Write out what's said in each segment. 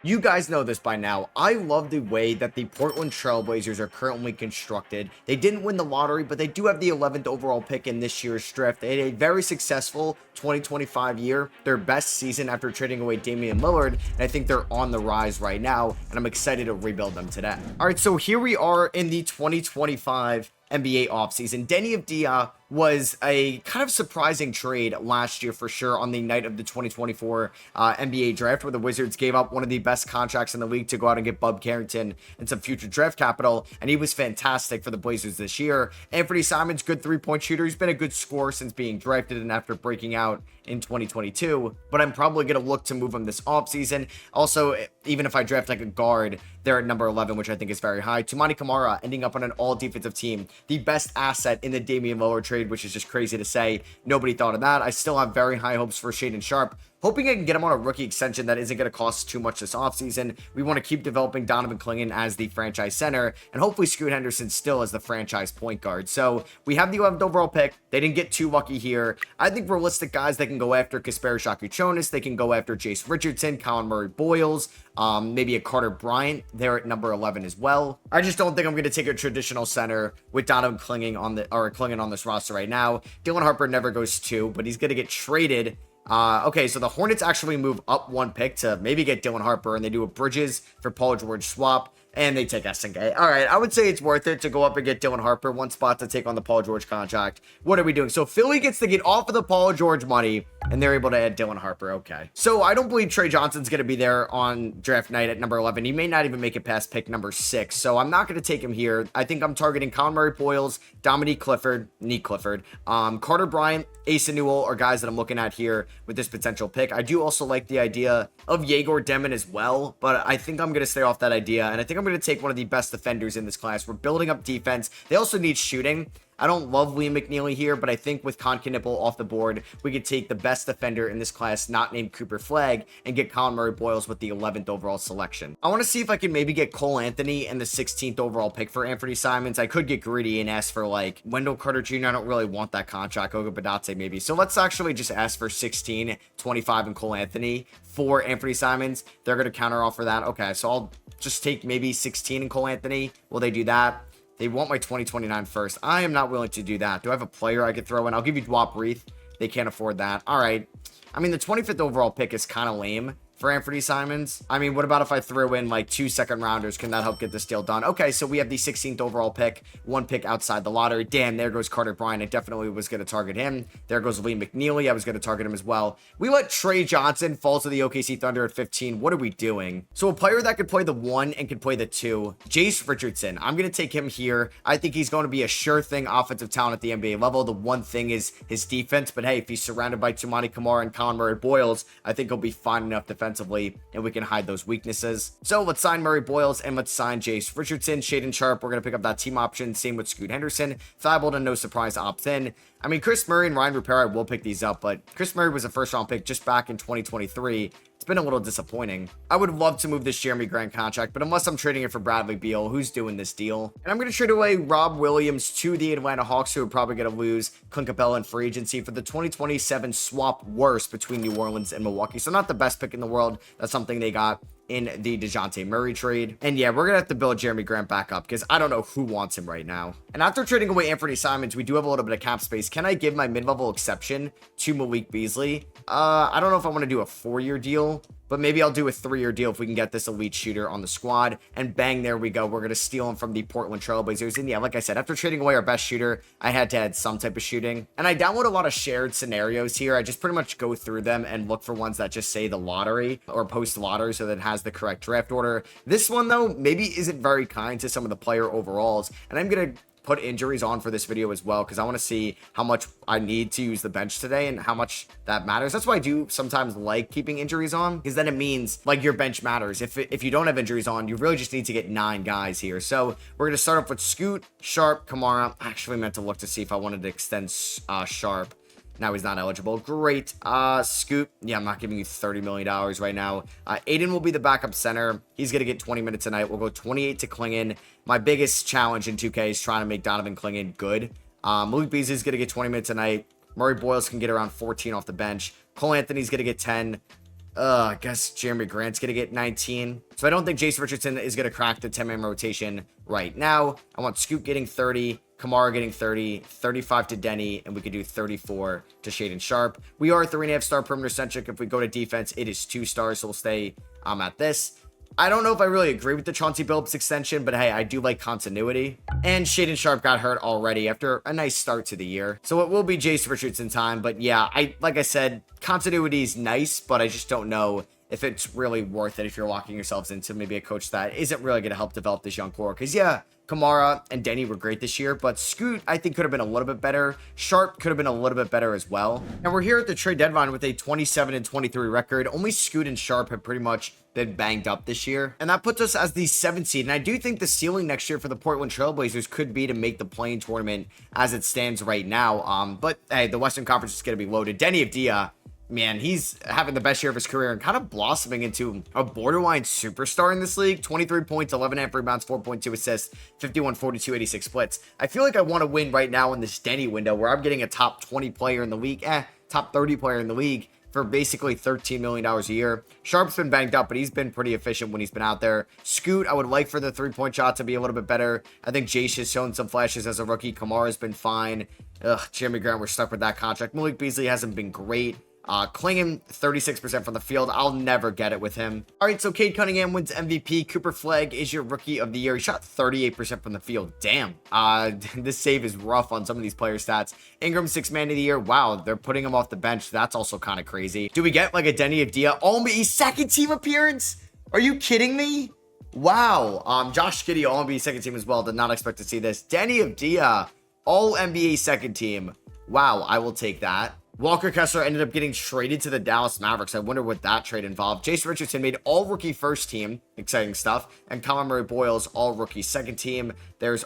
You guys know this by now. I love the way that the Portland Trail Blazers are currently constructed. They didn't win the lottery, but they do have the 11th overall pick in this year's draft. They had a very successful 2025 year, their best season after trading away Damian Lillard, and I think they're on the rise right now, and I'm excited to rebuild them today. All right, so here we are in the 2025 NBA offseason. Denny Avdia was a kind of surprising trade last year for sure on the night of the 2024 NBA draft, where the Wizards gave up one of the best contracts in the league to go out and get Bub Carrington and some future draft capital, and he was fantastic for the Blazers this year. Anthony Simons, good three-point shooter. He's been a good scorer since being drafted and after breaking out in 2022, but I'm probably going to look to move him this offseason. Also, even if I draft like a guard, they're at number 11, which I think is very high. Toumani Camara ending up on an all-defensive team, the best asset in the Damian Lillard trade, which is just crazy to say. Nobody thought of that. I still have very high hopes for Shaedon Sharpe. Hoping I can get him on a rookie extension that isn't going to cost too much this offseason. We want to keep developing Donovan Clingan as the franchise center, and hopefully Scoot Henderson still as the franchise point guard. So we have the 11th overall pick. They didn't get too lucky here. I think realistic guys they can go after Kasperi Shakuchonis. They can go after Jace Richardson, Colin Murray-Boyles, maybe a Carter Bryant there at number 11 as well. I just don't think I'm going to take a traditional center with Donovan Clingan on this roster right now. Dylan Harper never goes 2, but he's going to get traded. Okay, so the Hornets actually move up 1 pick to maybe get Dylan Harper, and they do a Bridges for Paul George swap, and they take SNK. All right, I would say it's worth it to go up and get Dylan Harper, 1 spot to take on the Paul George contract. What are we doing? So Philly gets to get off of the Paul George money, and they're able to add Dylan Harper. Okay. So I don't believe Trey Johnson's going to be there on draft night at number 11. He may not even make it past pick number 6, so I'm not going to take him here. I think I'm targeting Colin Murray-Boyles, Dominique Clifford, Carter Bryant, Asa Newell are guys that I'm looking at here with this potential pick. I do also like the idea of Yegor Demon as well, but I think I'm going to stay off that idea, and I think I'm going to take one of the best defenders in this class. We're building up defense. They also need shooting. I don't love Liam McNeely here, but I think with Con Knipple off the board, we could take the best defender in this class, not named Cooper Flagg, and get Colin Murray-Boyles with the 11th overall selection. I want to see if I can maybe get Cole Anthony and the 16th overall pick for Anthony Simons. I could get greedy and ask for like Wendell Carter Jr. I don't really want that contract. Goga Badate maybe. So let's actually just ask for 16, 25, and Cole Anthony for Anthony Simons. They're going to counter offer that. Okay, so I'll just take maybe 16 and Cole Anthony. Will they do that? They want my 2029 first. I am not willing to do that. Do I have a player I could throw in? I'll give you Dwap Reith. They can't afford that. All right. I mean, the 25th overall pick is kind of lame for Anthony Simons. I mean, what about if I throw in like 2 second rounders? Can that help get this deal done? Okay, so we have the 16th overall pick, 1 pick outside the lottery. Damn, there goes Carter Bryant. I definitely was going to target him. There goes Lee McNeely. I was going to target him as well. We let Trey Johnson fall to the OKC Thunder at 15. What are we doing? So a player that could play the 1 and could play the 2, Jace Richardson. I'm going to take him here. I think he's going to be a sure thing offensive talent at the NBA level. The one thing is his defense, but hey, if he's surrounded by Toumani Camara and Colin Murray-Boyles, I think he'll be fine enough defensively, and we can hide those weaknesses. So let's sign Murray-Boyles and let's sign Jace Richardson. Shaedon Sharpe, we're going to pick up that team option. Same with Scoot Henderson. Thibault, and no surprise, opts in. I mean, Chris Murray and Ryan Rupert, I will pick these up, but Chris Murray was a first-round pick just back in 2023. It's been a little disappointing. I would love to move this Jeremy Grant contract, but unless I'm trading it for Bradley Beal, who's doing this deal? And I'm going to trade away Rob Williams to the Atlanta Hawks, who are probably going to lose Clint Capella in free agency for the 2027 swap worst between New Orleans and Milwaukee. So not the best pick in the world. That's something they got in the DeJounte Murray trade. And yeah, we're going to have to build Jeremy Grant back up because I don't know who wants him right now. And after trading away Anthony Simons, we do have a little bit of cap space. Can I give my mid-level exception to Malik Beasley? I don't know if I want to do a 4-year deal, but maybe I'll do a 3-year deal if we can get this elite shooter on the squad. And bang, there we go. We're going to steal him from the Portland Trail Blazers. And yeah, like I said, after trading away our best shooter, I had to add some type of shooting. And I download a lot of shared scenarios here. I just pretty much go through them and look for ones that just say the lottery or post lottery so that it has the correct draft order. This one, though, maybe isn't very kind to some of the player overalls. And I'm going to put injuries on for this video as well because I want to see how much I need to use the bench today and how much that matters. That's why I do sometimes like keeping injuries on, because then it means like your bench matters. If you don't have injuries on, you really just need to get 9 guys here. So we're going to start off with Scoot, Sharpe, Kamara. I actually meant to look to see if I wanted to extend Sharpe. Now he's not eligible. Great. Scoot. Yeah, I'm not giving you $30 million right now. Aiden will be the backup center. He's going to get 20 minutes a night. We'll go 28 to Clingan. My biggest challenge in 2K is trying to make Donovan Clingan good. Malik Beasley is going to get 20 minutes a night. Murray-Boyles can get around 14 off the bench. Cole Anthony's going to get 10. I guess Jeremy Grant's going to get 19. So I don't think Jason Richardson is going to crack the 10-man rotation right now. I want Scoot getting 30, Kamara getting 30, 35 to Denny, and we could do 34 to Shaden Sharp. We are 3.5-star perimeter centric. If we go to defense, it is 2 stars, so we'll stay at this. I don't know if I really agree with the Chauncey Billups extension, but hey, I do like continuity. And Shaden Sharp got hurt already after a nice start to the year. So it will be Jason Richardson time. But yeah, like I said, continuity is nice, but I just don't know if it's really worth it if you're locking yourselves into maybe a coach that isn't really going to help develop this young core. Because yeah, Kamara and Denny were great this year, but Scoot, I think, could have been a little bit better. Sharp could have been a little bit better as well. And we're here at the trade deadline with a 27-23 record. Only Scoot and Sharp have pretty much been banged up this year. And that puts us as the 7th seed. And I do think the ceiling next year for the Portland Trailblazers could be to make the play-in tournament as it stands right now. But hey, the Western Conference is going to be loaded. Denny Avdia, man, he's having the best year of his career and kind of blossoming into a borderline superstar in this league. 23 points, 11.5 rebounds, 4.2 assists, 51, 42, 86 splits. I feel like I want to win right now in this Denny window where I'm getting a top 20 player in the league, top 30 player in the league for basically $13 million a year. Sharp's been banged up, but he's been pretty efficient when he's been out there. Scoot, I would like for the 3-point shot to be a little bit better. I think Jace has shown some flashes as a rookie. Kamara's been fine. Jeremy Grant, we're stuck with that contract. Malik Beasley hasn't been great. Klingon, 36% from the field. I'll never get it with him. All right, so Cade Cunningham wins MVP. Cooper Flagg is your rookie of the year. He shot 38% from the field. Damn. This save is rough on some of these player stats. Ingram, 6th man of the year. Wow, they're putting him off the bench. That's also kind of crazy. Do we get like a Denny Avdia All-NBA second team appearance? Are you kidding me? Wow. Josh Giddey, All-NBA second team as well. Did not expect to see this. Denny Avdia, All-NBA second team. Wow, I will take that. Walker Kessler ended up getting traded to the Dallas Mavericks. I wonder what that trade involved. Jason Richardson made all-rookie first team. Exciting stuff. And Colin Murray-Boyles, all-rookie second team. There's,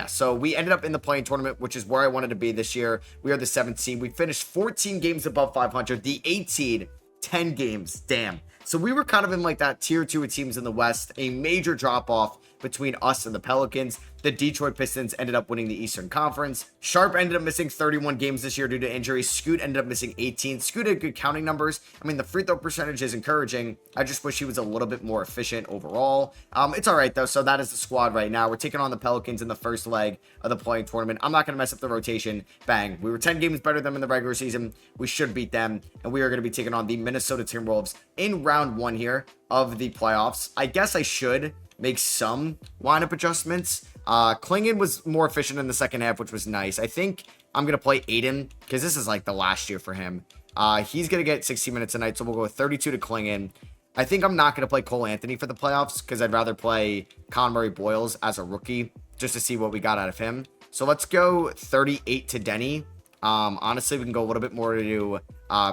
so we ended up in the play-in tournament, which is where I wanted to be this year. We are the 7th seed. We finished 14 games above 500. The 8th seed, 10 games. Damn. So we were kind of in like that tier 2 of teams in the West. A major drop-off between us and the Pelicans. The Detroit Pistons ended up winning the Eastern Conference. Sharp ended up missing 31 games this year due to injury. Scoot ended up missing 18. Scoot had good counting numbers. I mean, the free throw percentage is encouraging. I just wish he was a little bit more efficient overall. It's all right, though. So that is the squad right now. We're taking on the Pelicans in the first leg of the play-in tournament. I'm not going to mess up the rotation. Bang. We were 10 games better than them in the regular season. We should beat them. And we are going to be taking on the Minnesota Timberwolves in round 1 here of the playoffs. I guess I should make some lineup adjustments. Klingon was more efficient in the second half, which was nice. I think I'm going to play Aiden because this is like the last year for him. He's going to get 16 minutes a night, so we'll go with 32 to Klingon. I think I'm not going to play Cole Anthony for the playoffs because I'd rather play Colin Murray-Boyles as a rookie just to see what we got out of him. So let's go 38 to Denny. Honestly, we can go a little bit more to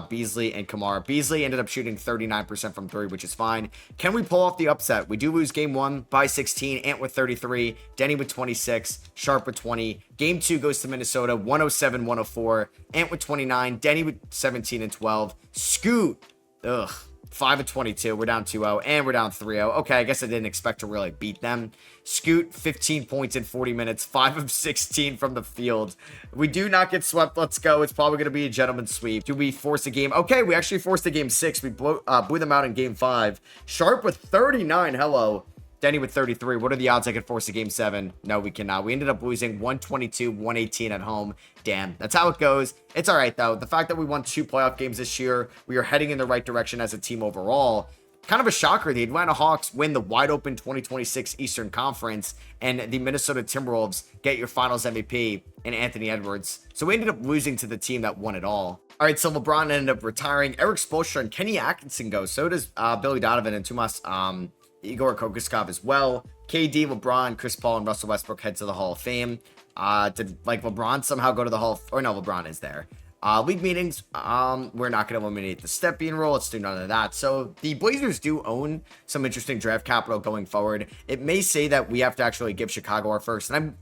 Beasley and Kamara. Beasley ended up shooting 39% from 3, which is fine. Can we pull off the upset? We do lose game 1 by 16. Ant with 33. Denny with 26. Sharp with 20. Game 2 goes to Minnesota, 107-104. Ant with 29. Denny with 17 and 12. Scoot. 5-22. We're down 2-0, and we're down 3-0. Okay, I guess I didn't expect to really beat them. Scoot, 15 points in 40 minutes, 5 of 16 from the field. We do not get swept. Let's go. It's probably going to be a gentleman's sweep. Do we force a game? Okay, we actually forced a game 6. We blew them out in game 5. Sharp with 39. Hello. Denny with 33. What are the odds I could force a game 7? No, we cannot. We ended up losing 122-118 at home. Damn, that's how it goes. It's all right, though. The fact that we won 2 playoff games this year, we are heading in the right direction as a team overall. Kind of a shocker. The Atlanta Hawks win the wide open 2026 Eastern Conference, and the Minnesota Timberwolves get your finals MVP in Anthony Edwards. So we ended up losing to the team that won it all. All right, so LeBron ended up retiring. Eric Spoelstra and Kenny Atkinson go. So does Billy Donovan and Tomas Igor Kokoskov as well. KD, LeBron, Chris Paul, and Russell Westbrook head to the Hall of Fame. Did LeBron somehow go to the Hall of... Or no, LeBron is there. League meetings, we're not going to eliminate the Stepien rule. Let's do none of that. So the Blazers do own some interesting draft capital going forward. It may say that we have to actually give Chicago our first, and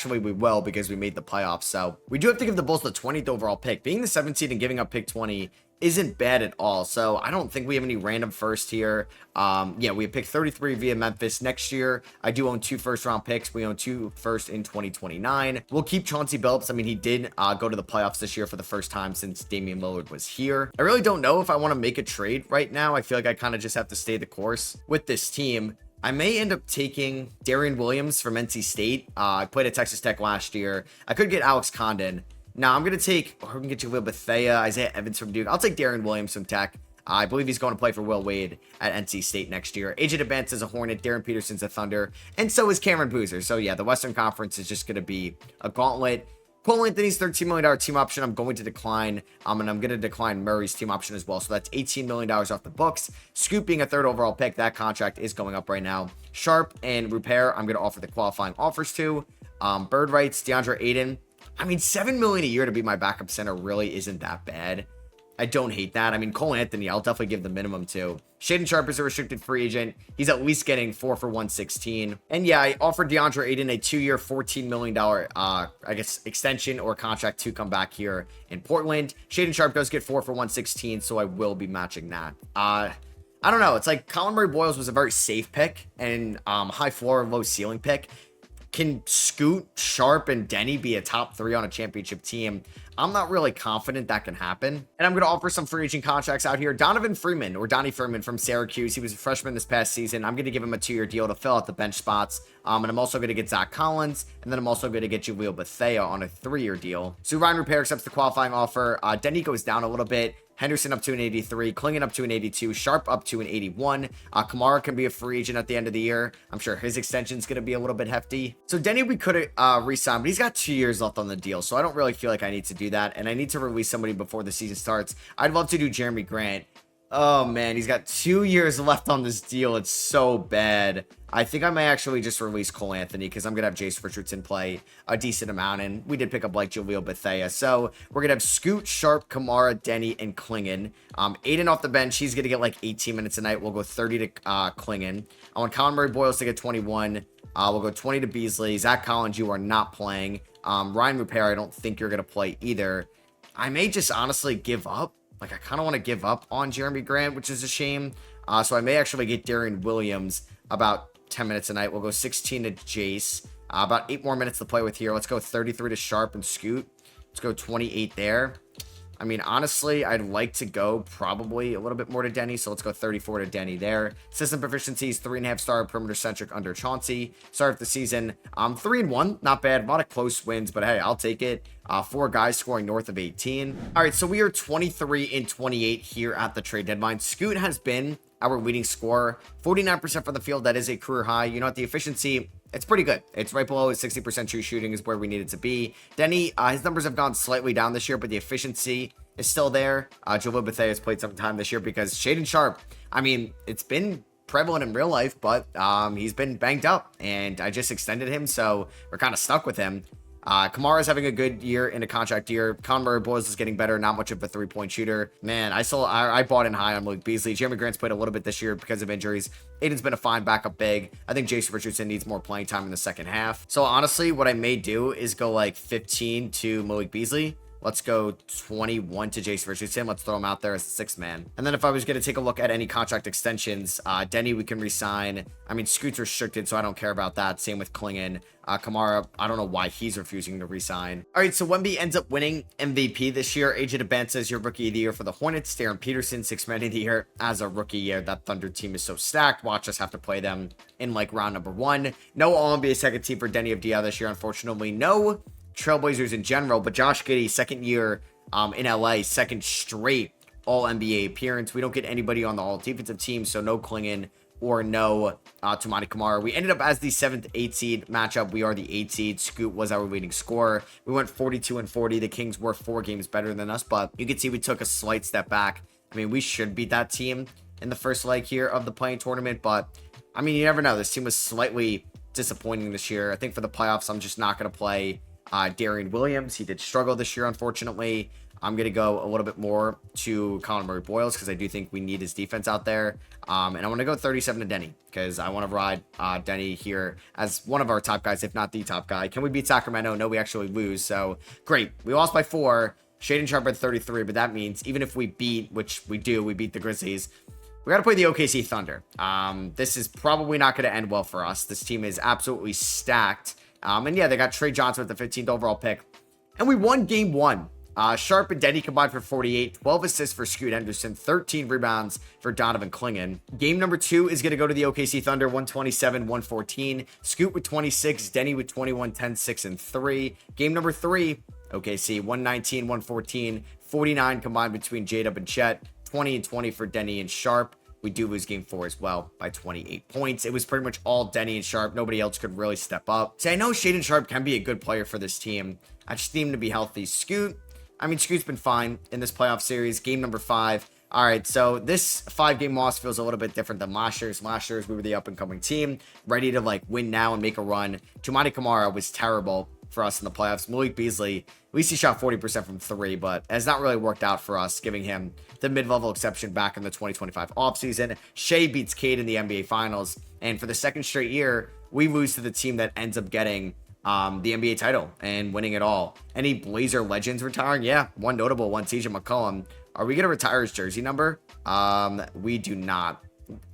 we will because we made the playoffs. So we do have to give the Bulls the 20th overall pick. Being the 7th seed and giving up pick 20 isn't bad at all. So I don't think we have any random first here. Yeah, we picked 33 via Memphis. Next year, I do own 2 first-round picks. We own 2 first in 2029. We'll keep Chauncey Billups. I mean, he did go to the playoffs this year for the first time since Damian Lillard was here. I really don't know if I want to make a trade right now. I feel like I kind of just have to stay the course with this team. I may end up taking Darian Williams from NC State. I played at Texas Tech last year. I could get Alex Condon. Now, I'm going to take, or we can get Jaleel Bethea, Isaiah Evans from Duke. I'll take Darian Williams from Tech. I believe he's going to play for Will Wade at NC State next year. AJ DeBance is a Hornet. Darren Peterson's a Thunder. And so is Cameron Boozer. So, yeah, the Western Conference is just going to be a gauntlet. Cole Anthony's $13 million team option, I'm going to decline. And I'm going to decline Murray's team option as well. So that's $18 million off the books. Scoop being a 3rd overall pick, that contract is going up right now. Sharp and Rupert, I'm going to offer the qualifying offers to. Bird Rights, DeAndre Ayton. I mean, $7 million a year to be my backup center really isn't that bad. I don't hate that. I mean, Cole Anthony, I'll definitely give the minimum to. Shaedon Sharpe is a restricted free agent. He's at least getting 4 for 116. And yeah, I offered DeAndre Ayton a 2-year, $14 million, I guess, extension or contract to come back here in Portland. Shaedon Sharpe does get 4 for 116, so I will be matching that. I don't know. It's like Colin Murray-Boyles was a very safe pick and high floor, low ceiling pick. Can Scoot, Sharp, and Denny be a top 3 on a championship team? I'm not really confident that can happen. And I'm going to offer some free agent contracts out here. Donovan Freeman, or Donnie Freeman from Syracuse. He was a freshman this past season. I'm going to give him a 2-year deal to fill out the bench spots. And I'm also going to get Zach Collins. And then I'm also going to get Jaleel Bethea on a 3-year deal. So Ryan Repair accepts the qualifying offer. Denny goes down a little bit. Henderson up to an 83, Klingon up to an 82, Sharp up to an 81. Kamara can be a free agent at the end of the year. I'm sure his extension is going to be a little bit hefty. So Denny, we could re-sign, but he's got 2 years left on the deal. So I don't really feel like I need to do that. And I need to release somebody before the season starts. I'd love to do Jeremy Grant. Oh man, he's got 2 years left on this deal. It's so bad. I think I may actually just release Cole Anthony because I'm going to have Jace Richardson play a decent amount. And we did pick up like Jaleel Bethea. So we're going to have Scoot, Sharp, Kamara, Denny, and Klingon. Aiden off the bench. He's going to get like 18 minutes a night. We'll go 30 to Klingon. I want Colin Murray-Boyles to get 21. We'll go 20 to Beasley. Zach Collins, you are not playing. Ryan Repair, I don't think you're going to play either. I may just honestly give up. Like, I kind of want to give up on Jeremy Grant, which is a shame. So I may actually get Darian Williams about 10 minutes a night. We'll go 16 to Jace. About 8 more minutes to play with here. Let's go 33 to Sharp and Scoot. Let's go 28 there. I mean, honestly, I'd like to go probably a little bit more to Denny. So let's go 34 to Denny there. System proficiencies, 3.5-star perimeter centric under Chauncey. Start of the season, 3-1. Not bad. A lot of close wins, but hey, I'll take it. 4 guys scoring north of 18. All right, so we are 23 and 28 here at the trade deadline. Scoot has been our leading scorer, 49% from the field. That is a career high. You know what? The efficiency, it's pretty good. It's right below his 60% true shooting is where we need it to be. Denny, his numbers have gone slightly down this year, but the efficiency is still there. Jaleel Bethea has played some time this year because Shaedon Sharpe, I mean, it's been prevalent in real life, but he's been banged up, and I just extended him, so we're kind of stuck with him. Kamara's having a good year in a contract year. Colin Murray-Boyles is getting better, not much of a 3-point shooter. Man, I bought in high on Malik Beasley. Jeremy Grant's played a little bit this year because of injuries. Aiden's been a fine backup big. I think Jace Richardson needs more playing time in the second half. So honestly, what I may do is go like 15 to Malik Beasley. Let's go 21 to Jace Richardson. Let's throw him out there as the 6th man. And then if I was going to take a look at any contract extensions, Denny we can re-sign. I mean, Scoot's restricted, so I don't care about that. Same with Klingon. Kamara, I don't know why he's refusing to re-sign. All right, so Wemby ends up winning MVP this year. AJ DeBance is your rookie of the year for the Hornets. Darren Peterson, 6th man of the year as a rookie year. That Thunder team is so stacked. Watch us have to play them in like round number 1. No All-NBA second team for Denny of Dia this year, unfortunately. No Trailblazers in general, but Josh Giddey, 2nd year in LA, 2nd straight All-NBA appearance. We don't get anybody on the All-Defensive team, so no Klingon or no Toumani Camara. We ended up as the 7th 8 seed matchup. We are the 8 seed. Scoot was our leading scorer. We went 42 and 40. The Kings were 4 games better than us, but you can see we took a slight step back. I mean, we should beat that team in the first leg here of the playing tournament, but I mean, you never know. This team was slightly disappointing this year. I think for the playoffs, I'm just not going to play Darian Williams. He did struggle this year, unfortunately. I'm going to go a little bit more to Colin Murray-Boyles because I do think we need his defense out there. And I want to go 37 to Denny because I want to ride Denny here as one of our top guys, if not the top guy. Can we beat Sacramento? No, we actually lose. So great. We lost by 4. Shaden Sharp at 33, but that means even if we beat, which we do, we beat the Grizzlies, we got to play the OKC Thunder. This is probably not going to end well for us. This team is absolutely stacked. And yeah, they got Trey Johnson with the 15th overall pick. And we won game 1. Sharp and Denny combined for 48, 12 assists for Scoot Henderson, 13 rebounds for Donovan Clingan. Game number 2 is going to go to the OKC Thunder, 127-114. Scoot with 26, Denny with 21, 10, 6, and 3. Game number 3, OKC, 119-114, 49 combined between J-Dub and Chet, 20 and 20 for Denny and Sharp. We do lose game 4 as well by 28 points. It was pretty much all Denny and Sharp. Nobody else could really step up. See, I know Shaden Sharp can be a good player for this team. I just need him to be healthy. Scoot's been fine in this playoff series. Game number 5. All right, so this 5-game loss feels a little bit different than last year's. Last year's, we were the up-and-coming team, ready to, like, win now and make a run. Toumani Camara was terrible for us in the playoffs. Malik Beasley, at least he shot 40% from 3, but has not really worked out for us, giving him the mid-level exception back in the 2025 offseason. Shea beats Cade in the NBA Finals, and for the second straight year, we lose to the team that ends up getting the NBA title and winning it all. Any Blazer legends retiring? Yeah, one notable one, TJ McCollum. Are we going to retire his jersey number? We do not.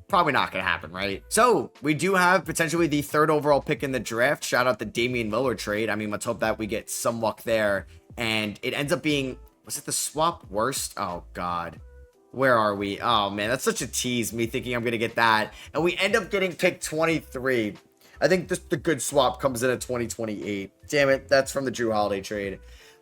Probably not going to happen, right? So we do have potentially the 3rd overall pick in the draft. Shout out the Damian Lillard trade. I mean, let's hope that we get some luck there. And it ends up being, was it the swap worst? Oh, God. Where are we? Oh, man, that's such a tease, me thinking I'm going to get that. And we end up getting pick 23. I think the good swap comes in at 2028. Damn it, that's from the Drew Holiday trade.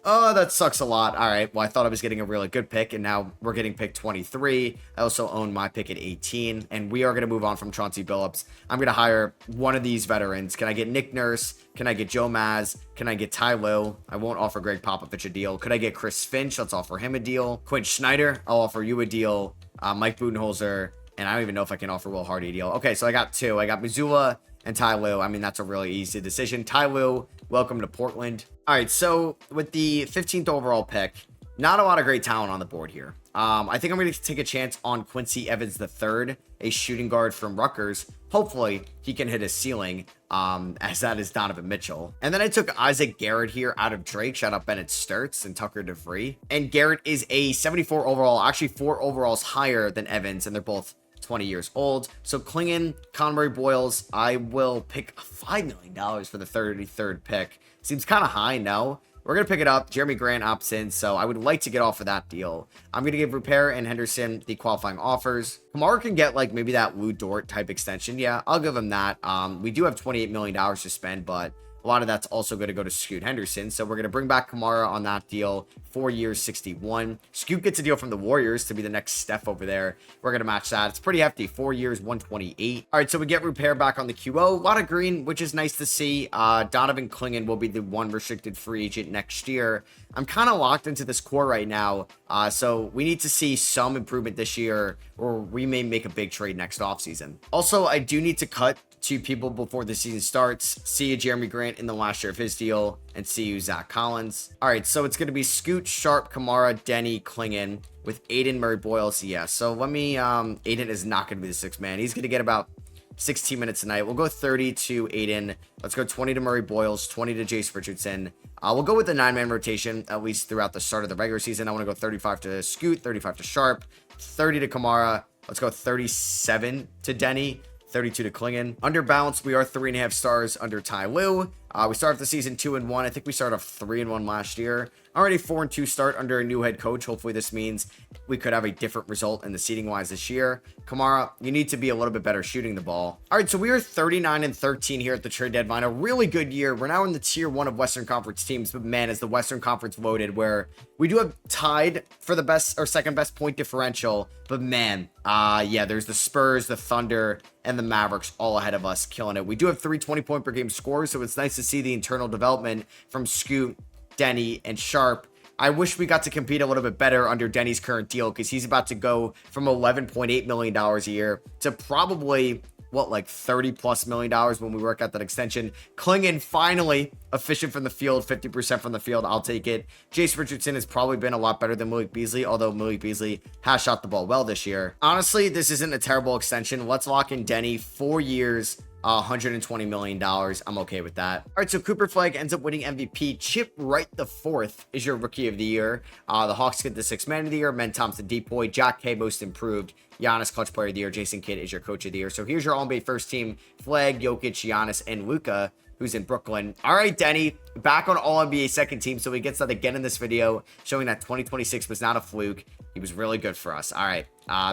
Oh, that sucks a lot. All right, well, I thought I was getting a really good pick, and now we're getting pick 23. I also own my pick at 18, and we are going to move on from Chauncey Billups. I'm going to hire one of these veterans. Can I get Nick Nurse? Can I get Joe Maz? Can I get Ty Lue? I won't offer Greg Popovich a deal. Could I get Chris Finch? Let's offer him a deal. Quinn Snyder? I'll offer you a deal. Mike Budenholzer, and I don't even know if I can offer Will Hardy a deal. Okay, so I got 2. I got Missoula and Ty Lue. I mean, that's a really easy decision. Ty Lue, welcome to Portland. All right, so with the 15th overall pick, not a lot of great talent on the board here. I think I'm going to take a chance on Quincy Evans III, a shooting guard from Rutgers. Hopefully, he can hit his ceiling, as that is Donovan Mitchell. And then I took Isaac Garrett here out of Drake. Shout out Bennett Sturts and Tucker DeVree. And Garrett is a 74 overall, actually 4 overalls higher than Evans, and they're both 20 years old. So Clingan, Conroy Boyles, I will pick $5 million for the 33rd pick. Seems kind of high, no? We're going to pick it up. Jeremy Grant opts in, so I would like to get off of that deal. I'm going to give Repair and Henderson the qualifying offers. Kamara can get like maybe that Lou Dort type extension. Yeah, I'll give him that. We do have $28 million to spend, but a lot of that's also going to go to Scoot Henderson. So we're going to bring back Kamara on that deal. 4 years, 61. Scoot gets a deal from the Warriors to be the next Steph over there. We're going to match that. It's pretty hefty. 4 years, 128. All right, so we get Repair back on the QO. A lot of green, which is nice to see. Donovan Clingan will be the one restricted free agent next year. I'm kind of locked into this core right now. So we need to see some improvement this year, or we may make a big trade next offseason. Also, I do need to cut 2 people before the season starts. See you, Jeremy Grant, in the last year of his deal, and see you, Zach Collins. All right, so it's going to be Scoot, Sharp, Kamara, Denny, Clingan, with Aiden Murray Boyles. Yeah, so let me, Aiden is not going to be the 6th man. He's going to get about 16 minutes tonight. We'll go 30 to Aiden. Let's go 20 to Murray Boyles, 20 to Jace Richardson. We'll go with the 9-man rotation, at least throughout the start of the regular season. I want to go 35 to Scoot, 35 to Sharp, 30 to Kamara. Let's go 37 to Denny, 32 to Clingan. Under balance, we are 3.5 stars under Ty Lue. We start off the season 2-1. I think we started off 3-1 last year. Already 4-2 start under a new head coach. Hopefully this means we could have a different result in the seeding wise this year. Kamara, you need to be a little bit better shooting the ball. All right, so we are 39-13 here at the trade deadline. A really good year. We're now in the tier 1 of Western Conference teams, but man, is the Western Conference voted, where we do have tied for the best or second best point differential, but man, yeah, there's the Spurs, the Thunder, and the Mavericks all ahead of us, killing it. We do have 3 20-point per game scores, so it's nice to see the internal development from Scoot, Denny, and Sharp. I wish we got to compete a little bit better under Denny's current deal, because he's about to go from $11.8 million a year to probably, what, like $30+ million when we work out that extension. Clingan finally efficient from the field, 50% from the field. I'll take it. Jace Richardson has probably been a lot better than Malik Beasley, although Malik Beasley has shot the ball well this year. Honestly, this isn't a terrible extension. Let's lock in Denny. 4 years, $120 million. I'm okay with that. All right, so Cooper Flag ends up winning MVP. Chip Wright the fourth is your rookie of the year. The Hawks get the sixth man of the year. Men Thompson Depoy. Jack K most improved. Giannis clutch player of the year. Jason Kidd is your coach of the year. So here's your All-NBA first team. Flag, Jokic, Giannis, and Luka, who's in Brooklyn. All right, Denny, back on All-NBA second team. So he gets that again in this video, showing that 2026 was not a fluke. He was really good for us. All right,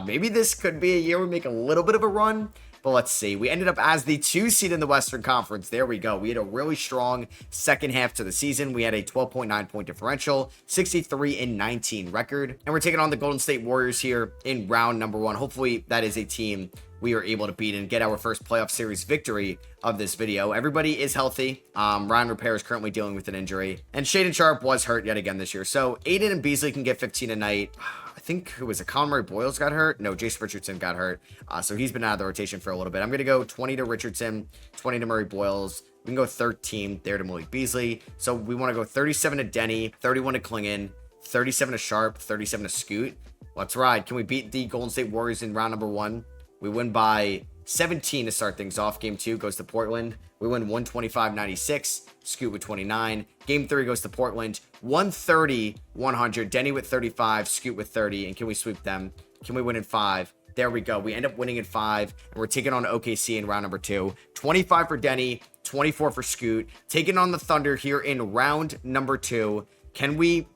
maybe this could be a year we make a little bit of a run. But let's see. We ended up as the 2 seed in the Western Conference. There we go. We had a really strong second half to the season. We had a 12.9 point differential, 63-19 record. And we're taking on the Golden State Warriors here in round number 1. Hopefully that is a team we are able to beat and get our first playoff series victory of this video. Everybody is healthy. Ryan Repair is currently dealing with an injury. And Shaedon Sharpe was hurt yet again this year. So Aiden and Beasley can get 15 a night. I think, who was it? Conroy Boyles got hurt? No, Jason Richardson got hurt. So he's been out of the rotation for a little bit. I'm going to go 20 to Richardson, 20 to Murray Boyles. We can go 13 there to Malik Beasley. So we want to go 37 to Denny, 31 to Klingon, 37 to Sharp, 37 to Scoot. Let's ride. Can we beat the Golden State Warriors in round number 1? We win by 17 to start things off. Game 2 goes to Portland. We win 125-96. Scoot with 29. Game 3 goes to Portland. 130-100. Denny with 35. Scoot with 30. And can we sweep them? Can we win in 5? There we go. We end up winning in 5. And we're taking on OKC in round number 2. 25 for Denny. 24 for Scoot. Taking on the Thunder here in round number 2. Can we...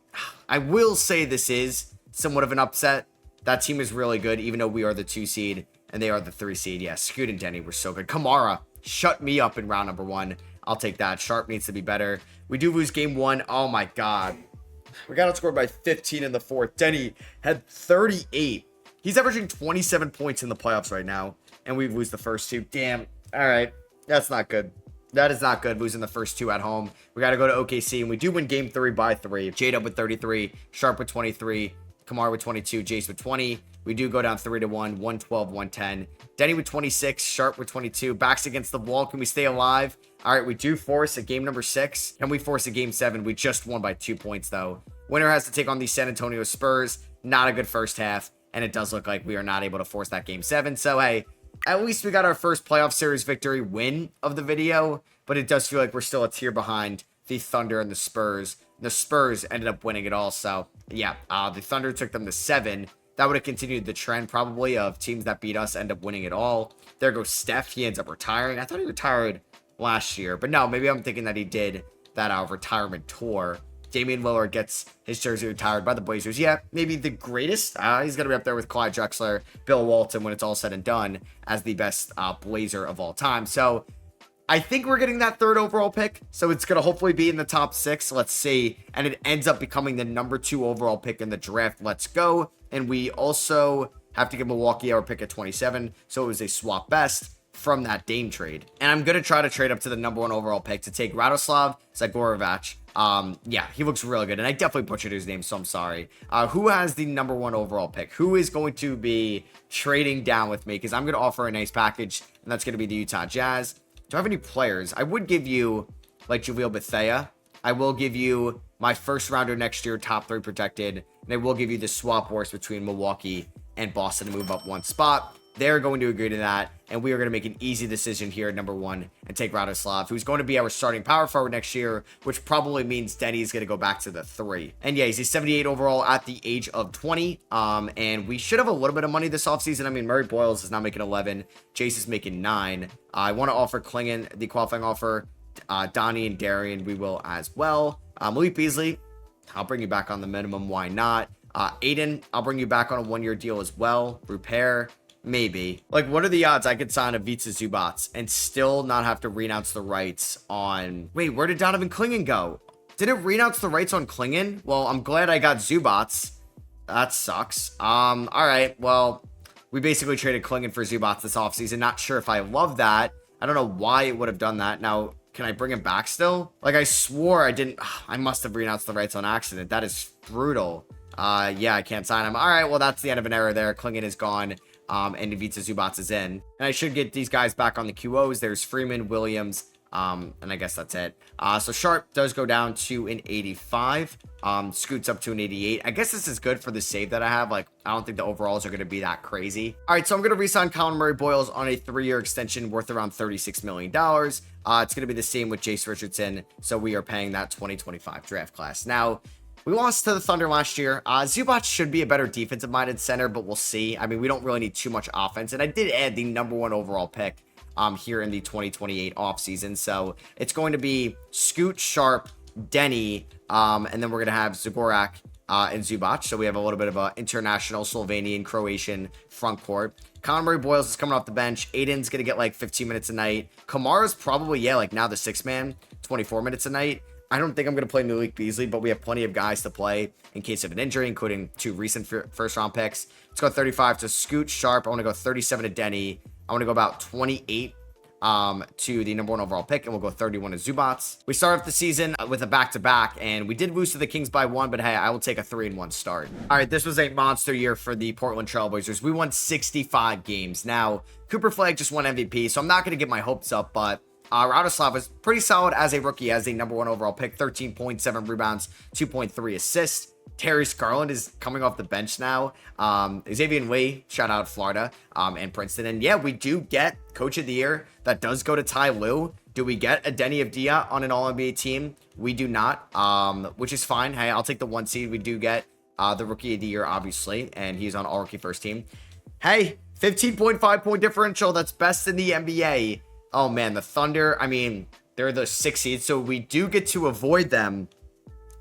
I will say this is somewhat of an upset. That team is really good, even though we are the 2 seed. And they are the 3 seed. Yeah, Scoot and Denny were so good. Kamara shut me up in round number 1. I'll take that. Sharp needs to be better. We do lose game 1. Oh, my God. We got outscored by 15 in the 4th. Denny had 38. He's averaging 27 points in the playoffs right now. And we lose the first 2. Damn. All right. That's not good. That is not good, losing the first 2 at home. We got to go to OKC. And we do win game 3 by 3. J-Dub with 33. Sharp with 23. Kamara with 22. Jace with 20. We do go down 3-1, 112, 110. Denny with 26, Sharp with 22. Backs against the wall. Can we stay alive? All right, we do force a game number 6. Can we force a game 7? We just won by 2 points, though. Winner has to take on the San Antonio Spurs. Not a good first half, and it does look like we are not able to force that game 7. So, hey, at least we got our first playoff series victory win of the video, but it does feel like we're still a tier behind the Thunder and the Spurs. The Spurs ended up winning it all, so, yeah, the Thunder took them to 7. That would have continued the trend probably of teams that beat us end up winning it all. There goes Steph. He ends up retiring. I thought he retired last year, but no, maybe I'm thinking that he did that retirement tour. Damian Lillard gets his jersey retired by the Blazers. Yeah, maybe the greatest. He's going to be up there with Clyde Drexler, Bill Walton when it's all said and done as the best Blazer of all time. So I think we're getting that 3rd overall pick. So it's going to hopefully be in the top 6. Let's see. And it ends up becoming the number 2 overall pick in the draft. Let's go. And we also have to give Milwaukee our pick at 27. So it was a swap best from that Dame trade. And I'm going to try to trade up to the number 1 overall pick to take Radoslav Zagorovac. Yeah, he looks really good. And I definitely butchered his name, so I'm sorry. Who has the number 1 overall pick? Who is going to be trading down with me? Because I'm going to offer a nice package, and that's going to be the Utah Jazz. Do I have any players? I would give you, like, JaVale Bethea. I will give you my first rounder next year, top 3 protected. And I will give you the swap horse between Milwaukee and Boston to move up 1 spot. They're going to agree to that. And we are going to make an easy decision here at number 1 and take Radoslav, who's going to be our starting power forward next year, which probably means Denny's going to go back to the 3. And yeah, he's a 78 overall at the age of 20. And we should have a little bit of money this offseason. I mean, Murray Boyles is now making 11. Jace is making 9. I want to offer Klingon the qualifying offer. Donnie and Darian, we will as well. Malik Beasley, I'll bring you back on the minimum. Why not? Aiden, I'll bring you back on a 1-year deal as well. Repair, maybe. Like, what are the odds I could sign a Vitsa Zubats and still not have to renounce the rights on... Wait, where did Donovan Klingon go? Did it renounce the rights on Klingon? Well, I'm glad I got Zubats. That sucks. All right, well, we basically traded Klingon for Zubats this offseason. Not sure if I love that. I don't know why it would have done that. Now, can I bring him back still? Like, I swore I didn't... I must have renounced the rights on accident. That is brutal. Yeah, I can't sign him. All right, well, that's the end of an era there. Klingon is gone. And Ivica Zubats is in. And I should get these guys back on the QOs. There's Freeman, Williams, And I guess that's it. So Sharp does go down to an 85. Scoots up to an 88. I guess this is good for the save that I have. Like, I don't think the overalls are going to be that crazy. All right, so I'm going to re-sign Colin Murray-Boyles on a 3-year extension worth around $36 million. It's going to be the same with Jace Richardson. So we are paying that 2025 draft class. Now, we lost to the Thunder last year. Zubac should be a better defensive-minded center, but we'll see. I mean, we don't really need too much offense. And I did add the #1 overall pick here in the 2028 offseason. So it's going to be Scoot, Sharp, Denny, and then we're going to have Zagorak and Zubac. So we have a little bit of an international Slovenian, Croatian front court. Conor Murray-Boyles is coming off the bench. Aiden's going to get like 15 minutes a night. Kamara's probably, yeah, like now the 6th man, 24 minutes a night. I don't think I'm going to play Malik Beasley, but we have plenty of guys to play in case of an injury, including 2 recent first-round picks. Let's go 35 to Scoot, Sharp. I want to go 37 to Denny. I want to go about 28 to the #1 overall pick, and we'll go 31 to Zubac. We start off the season with a back-to-back, and we did lose to the Kings by 1, but hey, I will take a 3-1 start. All right, this was a monster year for the Portland Trailblazers. We won 65 games. Now, Cooper Flagg just won MVP, so I'm not going to get my hopes up, but Radoslav was pretty solid as a rookie, as a #1 overall pick, 13.7 rebounds, 2.3 assists. Darius Garland is coming off the bench now. Xavier Lee, shout out Florida, and Princeton. And yeah, we do get Coach of the Year. That does go to Ty Lue. Do we get a Denny Avdia on an All-NBA team? We do not, which is fine. Hey, I'll take the 1 seed. We do get the Rookie of the Year, obviously, and he's on All-Rookie First Team. Hey, 15.5 point differential. That's best in the NBA. Oh, man, the Thunder, I mean, they're the 6th seed, so we do get to avoid them.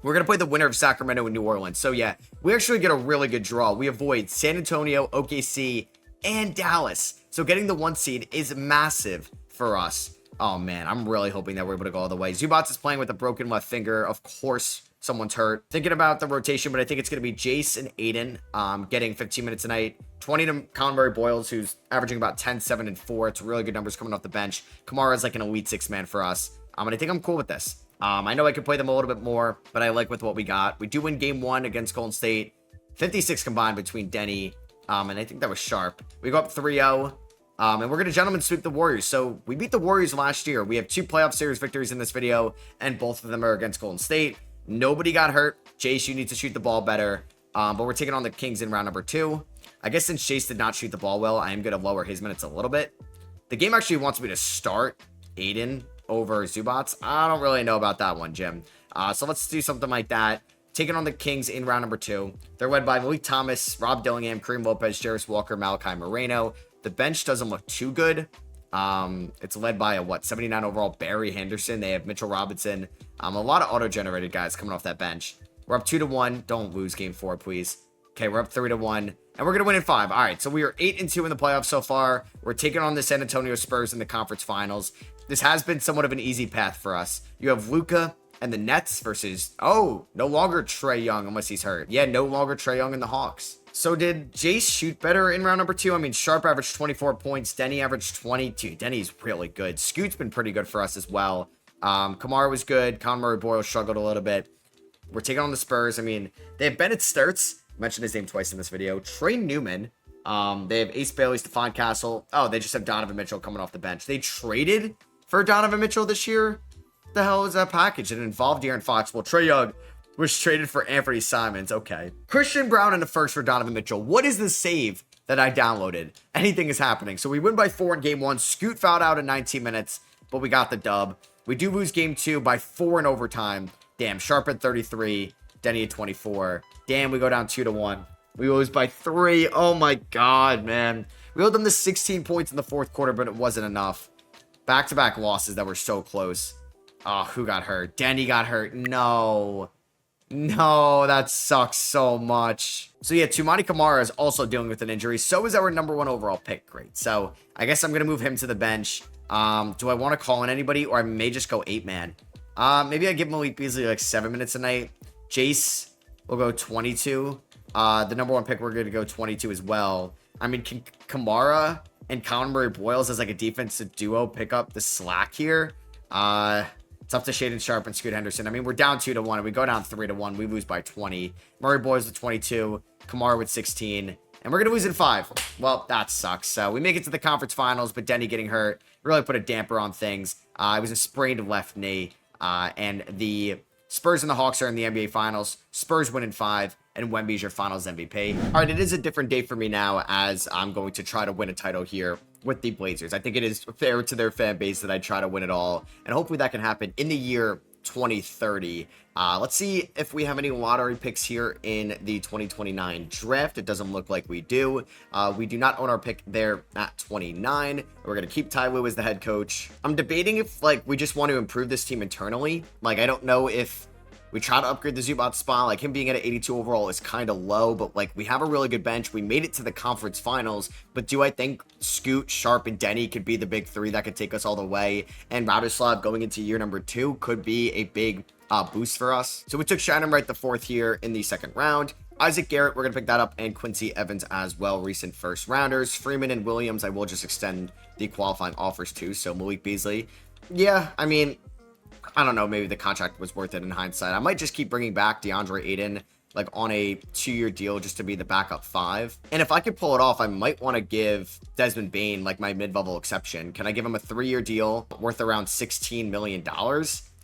We're going to play the winner of Sacramento and New Orleans. So, yeah, we actually get a really good draw. We avoid San Antonio, OKC, and Dallas. So, getting the 1 seed is massive for us. Oh, man, I'm really hoping that we're able to go all the way. Zubac is playing with a broken left finger. Of course, someone's hurt. Thinking about the rotation, but I think it's going to be Jace and Aiden getting 15 minutes a night. 20 to Colin Murray-Boyles, who's averaging about 10, 7, and 4. It's really good numbers coming off the bench. Kamara is like an elite 6-man for us. And I think I'm cool with this. I know I could play them a little bit more, but I like with what we got. We do win game 1 against Golden State. 56 combined between Denny, and I think that was Sharp. We go up 3-0, and we're going to gentlemen sweep the Warriors. So we beat the Warriors last year. We have 2 playoff series victories in this video, and both of them are against Golden State. Nobody got hurt. Jace, you need to shoot the ball better, but we're taking on the Kings in round number 2. I guess since Jace did not shoot the ball well, I am going to lower his minutes a little bit. The game actually wants me to start Aiden over Zubac. I don't really know about that one, Jim. So let's do something like that. Taking on the Kings in round number 2. They're led by Malik Thomas, Rob Dillingham, Kareem Lopez, Jarris Walker, Malachi Moreno. The bench doesn't look too good. It's led by a 79 overall Barry Henderson. They have Mitchell Robinson. A lot of auto-generated guys coming off that bench. We're up 2-1. Don't lose game 4, please. Okay, we're up 3-1. And we're going to win in 5. All right, so we are 8-2 in the playoffs so far. We're taking on the San Antonio Spurs in the conference finals. This has been somewhat of an easy path for us. You have Luka and the Nets versus, no longer Trae Young unless he's hurt. Yeah, no longer Trae Young and the Hawks. So did Jace shoot better in round number 2? I mean, Sharp averaged 24 points. Denny averaged 22. Denny's really good. Scoot's been pretty good for us as well. Kamara was good. Conor Murray-Boyles struggled a little bit. We're taking on the Spurs. I mean, they have Bennett Sturts. Mentioned his name twice in this video. Trey Newman. They have Ace Bailey, Stephon Castle. Oh, they just have Donovan Mitchell coming off the bench. They traded for Donovan Mitchell this year. What the hell is that package? It involved De'Aaron Fox. Well, Trae Young was traded for Anthony Simons. Okay. Christian Brown in the first for Donovan Mitchell. What is the save that I downloaded? Anything is happening. So we win by 4 in game 1. Scoot fouled out in 19 minutes, but we got the dub. We do lose game 2 by 4 in overtime. Damn, Sharp at 33. Denny at 24. Damn, we go down 2-1. We lose by 3. Oh my God, man. We owed them the 16 points in the 4th quarter, but it wasn't enough. Back-to-back losses that were so close. Oh, who got hurt? Denny got hurt. No, that sucks so much. So yeah, Toumani Camara is also dealing with an injury. So is our number 1 overall pick. Great. So I guess I'm going to move him to the bench. Do I want to call in anybody, or I may just go 8-man? Maybe I give Malik Beasley like 7 minutes a night. Jace will go 22. The number 1 pick, we're going to go 22 as well. I mean, can Kamara and Colin Murray-Boyles as like a defensive duo pick up the slack here? It's up to Shaedon Sharp and Scoot Henderson. I mean, we're down 2-1, and we go down 3-1. We lose by 20. Murray-Boyles with 22. Kamara with 16. And we're going to lose in 5. Well, that sucks. So we make it to the conference finals, but Denny getting hurt really put a damper on things. It was a sprained left knee. And the Spurs and the Hawks are in the NBA Finals. Spurs win in 5, and Wemby's your Finals MVP. All right, it is a different day for me now as I'm going to try to win a title here with the Blazers. I think it is fair to their fan base that I try to win it all, and hopefully that can happen in the year 2030. Let's see if we have any lottery picks here in the 2029 draft. It doesn't look like we do. We do not own our pick there at 29. We're going to keep Ty Lue as the head coach. I'm debating if we just want to improve this team internally. I don't know if we try to upgrade the Zubac spot. Him being at an 82 overall is kind of low, but we have a really good bench. We made it to the conference finals, but do I think Scoot, Sharp, and Denny could be the big 3 that could take us all the way? And Radoslav going into year number 2 could be a big boost for us. So we took Shannon Wright the 4th here in the 2nd round. Isaac Garrett, we're going to pick that up, and Quincy Evans as well, recent first rounders. Freeman and Williams, I will just extend the qualifying offers to. So Malik Beasley, yeah, I don't know, maybe the contract was worth it in hindsight. I might just keep bringing back DeAndre Ayton, on a 2-year deal just to be the backup 5. And if I could pull it off, I might want to give Desmond Bane, my mid-level exception. Can I give him a 3-year deal worth around $16 million?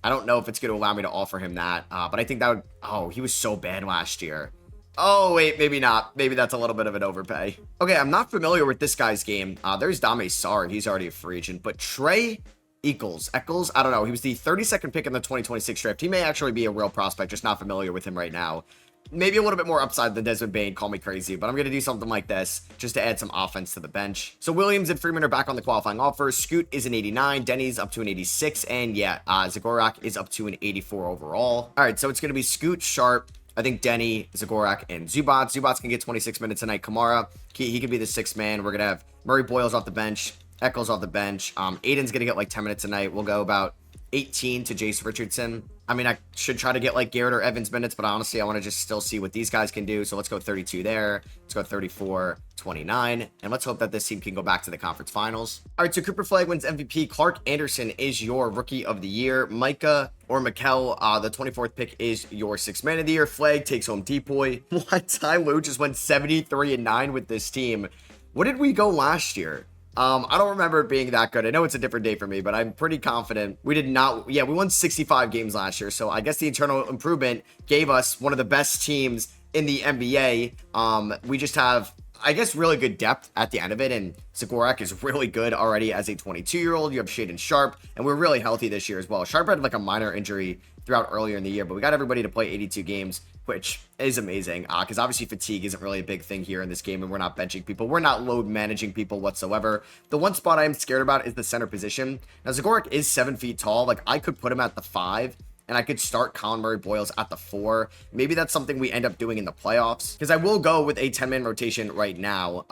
I don't know if it's going to allow me to offer him that, but I think that would, oh, he was so bad last year. Oh, wait, maybe not. Maybe that's a little bit of an overpay. Okay, I'm not familiar with this guy's game. There's Dame Sarr. He's already a free agent, but Trey Eccles, I don't know. He was the 32nd pick in the 2026 draft. He may actually be a real prospect, just not familiar with him right now. Maybe a little bit more upside than Desmond Bane, call me crazy, but I'm going to do something like this just to add some offense to the bench. So Williams and Freeman are back on the qualifying offers. Scoot is an 89, Denny's up to an 86, and yeah, Zagorak is up to an 84 overall. All right, so it's going to be Scoot, Sharp, I think Denny, Zagorak, and Zubac. Zubac can get 26 minutes tonight. Kamara, he could be the 6th man. We're going to have Murray Boyles off the bench. Eccles off the bench. Aiden's going to get 10 minutes a night. We'll go about 18 to Jace Richardson. I should try to get Garrett or Evans minutes, but honestly, I want to just still see what these guys can do. So let's go 32 there. Let's go 34, 29. And let's hope that this team can go back to the conference finals. All right, so Cooper Flag wins MVP. Clark Anderson is your rookie of the year. Micah or Mikkel, the 24th pick, is your 6th man of the year. Flag takes home Depoy. What? Ty Lue just went 73-9 with this team. What did we go last year? I don't remember it being that good. I know it's a different day for me, but I'm pretty confident we did not. Yeah, we won 65 games last year. So I guess the internal improvement gave us one of the best teams in the NBA. We just have, I guess, really good depth at the end of it. And Zagorak is really good already as a 22-year-old. You have Shaden Sharp, and we're really healthy this year as well. Sharp had a minor injury throughout earlier in the year, but we got everybody to play 82 games, which is amazing because obviously fatigue isn't really a big thing here in this game, and we're not benching people. We're not load managing people whatsoever. The one spot I'm scared about is the center position. Now, Zagorak is 7 feet tall. I could put him at the 5, and I could start Colin Murray Boyles at the 4. Maybe that's something we end up doing in the playoffs, because I will go with a 10-man rotation right now,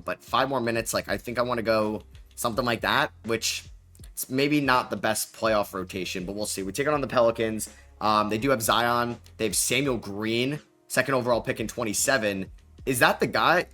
but 5 more minutes, I think I want to go something like that, which it's maybe not the best playoff rotation, but we'll see. We're taking on the Pelicans. They do have Zion. They have Samuel Green, 2nd overall pick in 27. Is that the guy?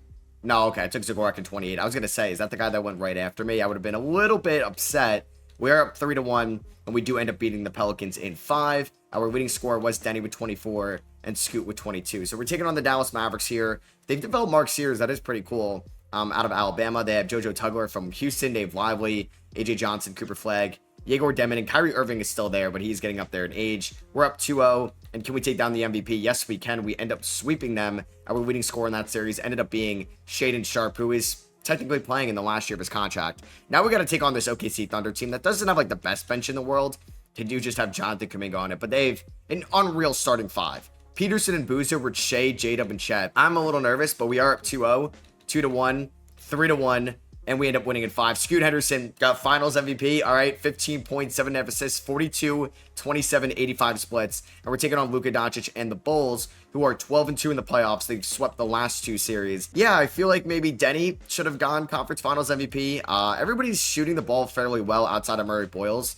No, okay. I took Zagorak in 28. I was going to say, is that the guy that went right after me? I would have been a little bit upset. We're up 3-1, and we do end up beating the Pelicans in 5. Our leading scorer was Denny with 24 and Scoot with 22. So we're taking on the Dallas Mavericks here. They've developed Mark Sears. That is pretty cool. Out of Alabama, they have JoJo Tugler from Houston, Dave Lively, AJ Johnson, Cooper Flag, Yegor Demon, and Kyrie Irving is still there, but he's getting up there in age. We're up 2-0, and can we take down the MVP? Yes, we can. We end up sweeping them. Our leading scorer in that series ended up being Shaden Sharp, who is technically playing in the last year of his contract. Now we got to take on this OKC Thunder team that doesn't have the best bench in the world. They do just have Jonathan Kuminga on it, but they've an unreal starting 5. Peterson and Boozer with Shea, J-Dub, and Chet. I'm a little nervous, but we are up 2-0, 2-1, 3-1, and we end up winning in 5. Scoot Henderson got finals MVP. All right, 15 points, 7 assists, 42, 27, 85 splits. And we're taking on Luka Doncic and the Bulls, who are 12-2 in the playoffs. They've swept the last 2 series. Yeah, I feel like maybe Denny should have gone conference finals MVP. Everybody's shooting the ball fairly well outside of Murray Boyles.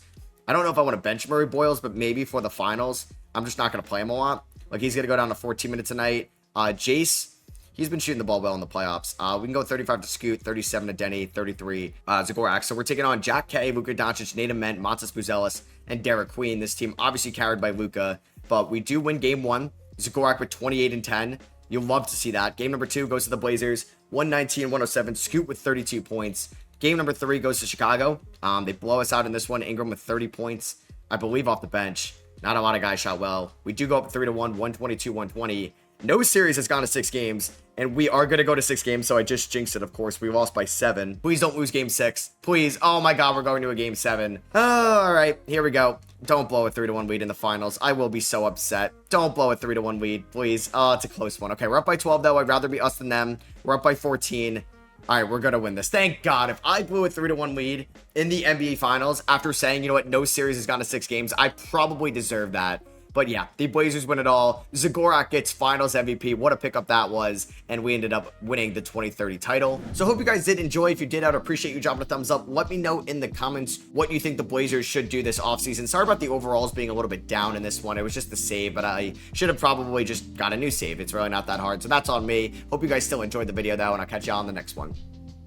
I don't know if I want to bench Murray Boyles, but maybe for the finals, I'm just not going to play him a lot. He's going to go down to 14 minutes a night. Jace, he's been shooting the ball well in the playoffs. We can go 35 to Scoot, 37 to Denny, 33 Zagorak. So we're taking on Jack K, Luka Doncic, Nathan Ment, Montes Buzelis, and Derek Queen. This team obviously carried by Luka, but we do win game 1. Zagorak with 28 and 10. You'll love to see that. Game number 2 goes to the Blazers. 119-107. Scoot with 32 points. Game number 3 goes to Chicago. They blow us out in this one. Ingram with 30 points, I believe, off the bench. Not a lot of guys shot well. We do go up 3-1, 122-120. No series has gone to 6 games, and we are going to go to 6 games, so I just jinxed it, of course. We lost by 7. Please don't lose game 6. Please. Oh my god, we're going to a game 7. All right, here we go. Don't blow a 3-1 lead in the finals. I will be so upset. Don't blow a 3-1 lead, please. Oh, it's a close one. Okay, we're up by 12, though. I'd rather be us than them. We're up by 14. All right, we're going to win this. Thank God. If I blew a 3-1 lead in the NBA Finals after saying, you know what, no series has gone to 6 games, I probably deserve that. But yeah, the Blazers win it all. Zagorak gets Finals MVP. What a pickup that was. And we ended up winning the 2030 title. So hope you guys did enjoy. If you did, I'd appreciate you dropping a thumbs up. Let me know in the comments what you think the Blazers should do this offseason. Sorry about the overalls being a little bit down in this one. It was just the save, but I should have probably just got a new save. It's really not that hard. So that's on me. Hope you guys still enjoyed the video, though, and I'll catch y'all on the next one.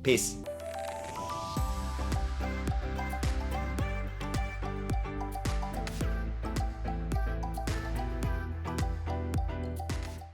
Peace.